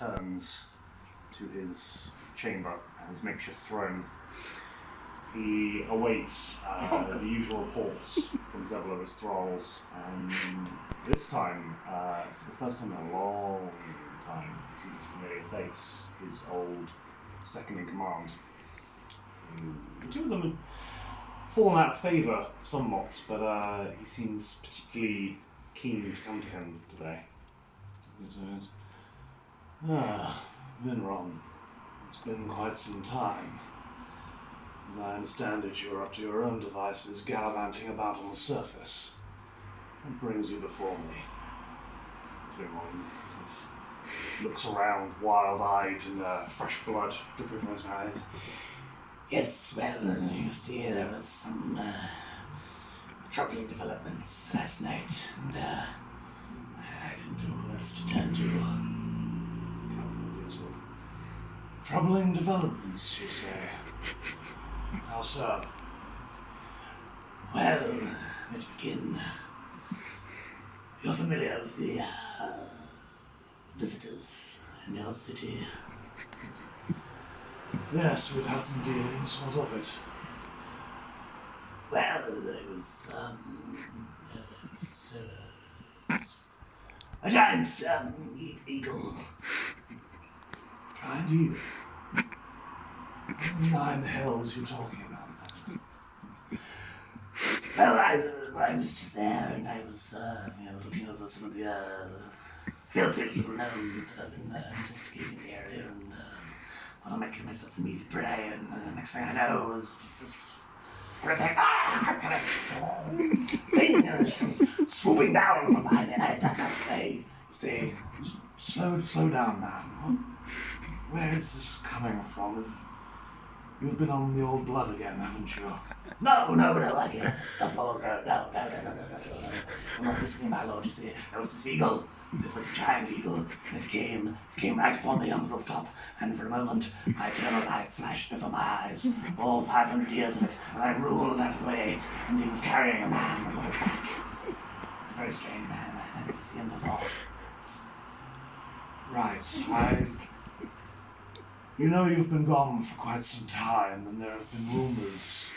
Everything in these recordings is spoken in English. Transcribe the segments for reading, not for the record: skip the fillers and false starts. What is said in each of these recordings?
returns to his chamber, his makeshift throne. He awaits the usual reports from several of his thralls, and this time, for the first time in a long time, he sees a familiar face, his old second-in-command. The two of them had fallen out of favour somewhat, but he seems particularly keen to come to him today. Vinron, it's been quite some time. As I understand it, you're up to your own devices, gallivanting about on the surface. What brings you before me? Vinron looks around, wild-eyed and fresh blood dripping from his eyes. Yes, well, you see, there was some troubling developments last night, and I didn't know who else to turn to. Troubling developments, you say? How so? Well, where to begin? You're familiar with the visitors in your city? Yes, we've had some dealings. What of it? Well, there was a giant eagle. Giant eagle? What in the hell's you talking about? Well, I was just there, and I was looking over some of the filthy little gnomes that have been investigating the area, and I might give myself some easy prey, and the next thing I know was just this horrific kind of thing, and it comes swooping down from behind me, and I attack out of the way. You see, slow down, man. Where is this coming from? You've been on the old blood again, haven't you? No, I can't let this stuff all go. No. I'm not listening, my lord, you see. There was this eagle. It was a giant eagle, and it came right upon me on the rooftop, and for a moment, my eternal light flashed before my eyes, all 500 years of it, and I ruled out of the way, and he was carrying a man upon his back. A very strange man, I'd never seen him before. Right, You know you've been gone for quite some time, and there have been rumors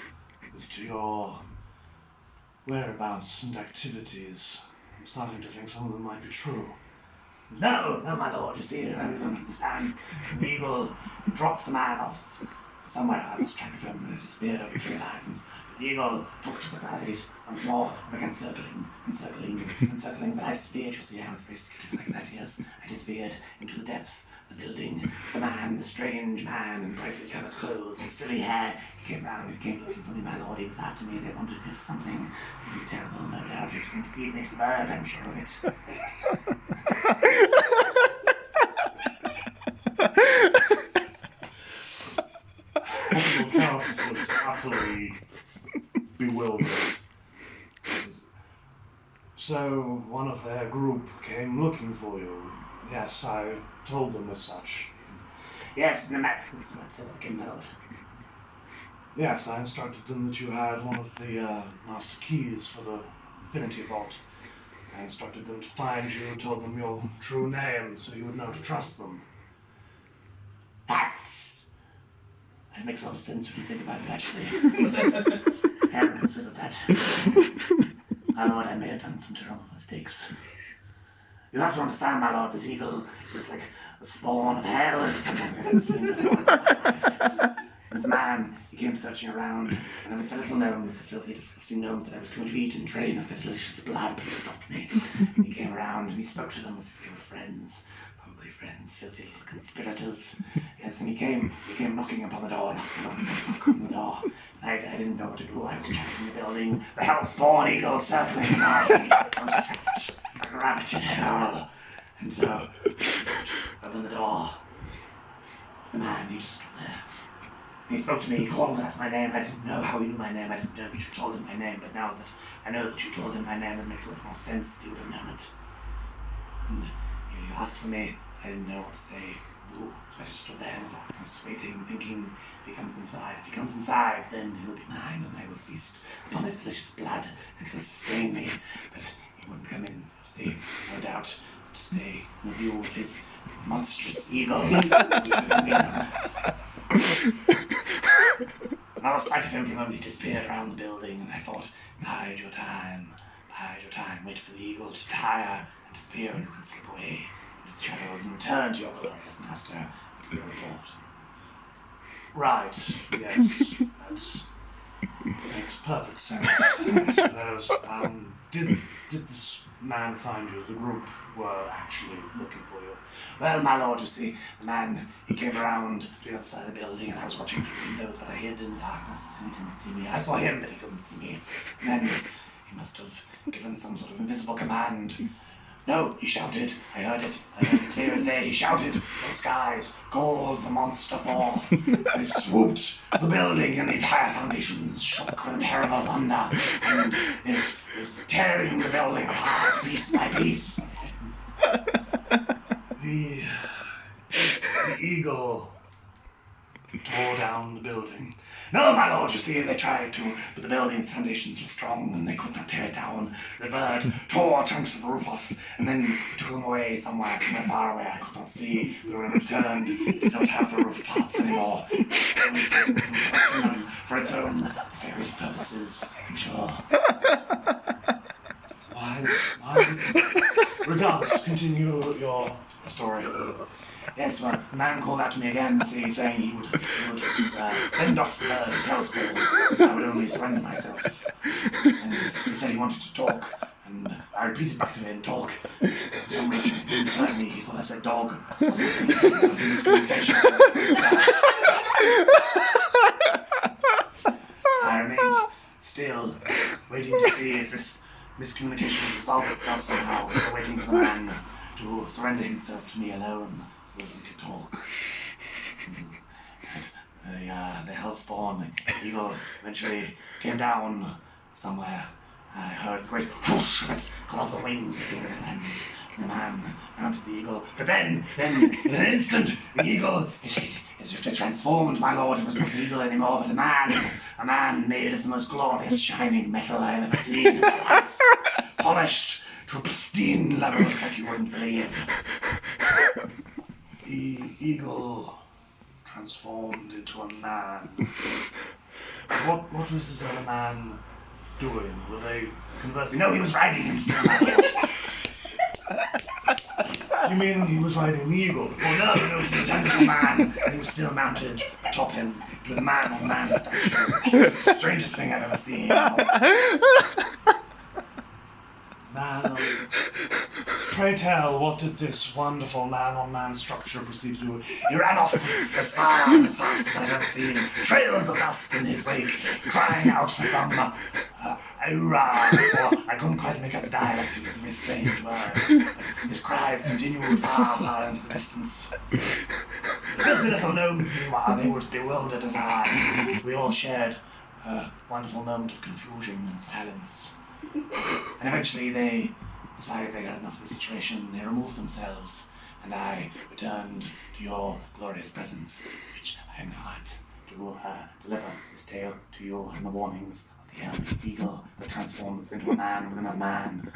as to your whereabouts and activities. I'm starting to think some of them might be true. No, my lord, you see, you don't understand. The eagle dropped the man off somewhere. I was trying to film him, disappeared over the tree lines. The eagle took to the skies once more, began circling, but I disappeared, you see. I was very secretive like that, yes. I disappeared into the depths of the building. The man, the strange man in brightly coloured clothes with silly hair, he came round, he came looking for me, my lord. He was after me. They wanted me for something terrible, no doubt. He was going to feed me to the bird, I'm sure of it. Kannoth was utterly bewildered. So one of their group came looking for you. Yes, I told them as such. Yes, the man. What's it looking about? Yes, I instructed them that you had one of the master keys for the Infinity Vault. I instructed them to find you, told them your true name, so you would know to trust them. That makes a lot of sense when you think about it, actually. I haven't considered that. My lord, I may have done some terrible mistakes. You have to understand, my lord, this eagle is like a spawn of hell or something I've never seen before in my life. This man, he came searching around, and there was the little gnomes, the filthy, disgusting gnomes that I was going to eat and drain of their delicious blood, but he stopped me. He came around and he spoke to them as if they were friends. Probably friends, filthy little conspirators. Yes, and he came knocking upon the door, knocking on the door. I didn't know what to do. I was trapped in the building. The hellspawn eagle circling around me. I was trapped like a rabbit in hell. And so, I opened the door. The man, he just stood there. He spoke to me, he called out my name. I didn't know how he knew my name. I didn't know that you told him my name. But now that I know that you told him my name, it makes a little more sense that you would have known it. And he asked for me. I didn't know what to say. Ooh. So I just stood there in the darkness, waiting, thinking, if he comes inside, then he'll be mine, and I will feast upon his delicious blood, and he'll sustain me. But he wouldn't come in, you see, no doubt, to stay in the view of his monstrous eagle. And I lost sight of him from when he disappeared around the building, and I thought, bide your time, wait for the eagle to tire and disappear, and you can slip away into the shadows and return to your glorious master and give your report. Right, yes, that makes perfect sense, I suppose. Did this man find you? The group were actually looking for you. Well, my lord, you see, the man, he came around to the other side of the building, and I was watching through the windows, but I hid in the darkness, and he didn't see me. I saw him, but he couldn't see me. And then he must have given some sort of invisible command. No, he shouted. I heard it clear as day. He shouted to the skies, called the monster forth. He swooped the building, and the entire foundations shook with terrible thunder, and it was tearing the building apart piece by piece. The eagle tore down the building. No, my lord, you see, they tried to, but the building's foundations were strong and they could not tear it down. The bird tore chunks of the roof off, and then took them away somewhere far away I could not see. But when it returned, it did not have the roof parts anymore. It was taken from for its own nefarious purposes, I'm sure. Regardless, continue your story. Yes, well, the man called out to me again, saying he would fend off the bird's hellspawn if I would only surrender myself. And he said he wanted to talk, and I repeated back to him, talk. For some reason, he didn't hear me. He thought I said dog. There was a miscommunication. I remained still, waiting to see if this miscommunication would resolve itself somehow, still waiting for the man to surrender himself to me alone, so that we could talk. The hellspawn eagle eventually came down somewhere. I heard the great whoosh of its colossal wings, and the man mounted the eagle. But then, in an instant, the eagle, it transformed, my lord. It was not an eagle anymore, but a man made of the most glorious shining metal I have ever seen in my life. Polished to a pristine level like you wouldn't believe. The eagle transformed into a man. What was this other man doing? Were they conversing? No, he was riding him still, my lord. You mean he was riding the eagle? Oh no, he was an identical man, and he was still mounted atop him. It was a man-on-man statue. The strangest thing I've ever seen. Pray tell, what did this wonderful man-on-man structure proceed to do? He ran off as far and as fast as I've ever seen. Trails of dust in his wake, crying out for some hurrah. I couldn't quite make out the dialect, it was a very strange word. But his cries continued far into the distance. The filthy little gnomes, meanwhile, they were as bewildered as I. We all shared a wonderful moment of confusion and silence. And eventually they decided they got enough of the situation. They removed themselves, and I returned to your glorious presence, which I am now at, to deliver this tale to you and the warnings of the eagle that transforms into a man within a man.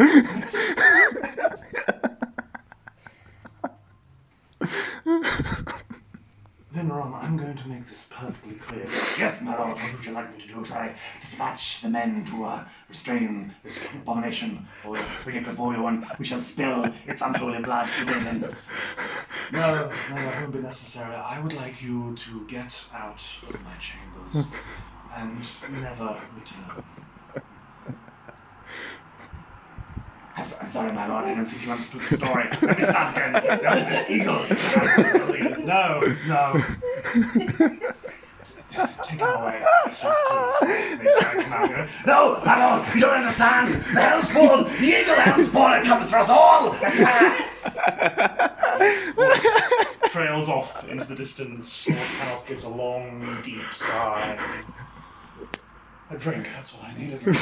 Vinron, I'm going to make this perfectly clear. Yes, my lord, what would you like me to do? Shall I dispatch the men to restrain this abomination, or bring it before you, and we shall spill its unholy blood within? No, that won't be necessary. I would like you to get out of my chambers and never return. I'm sorry, my lord, I don't think you understood the story. Let me start again. There was this eagle. No. Take him away. No, my lord, you don't understand. The hellspawn, the eagle hellspawn, it comes for us all. Trails off into the distance. Kannoth gives a long, deep sigh. A drink, that's what I need, a drink.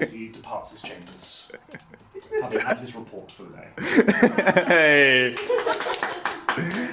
As he departs his chambers, having had his report for the day. Hey!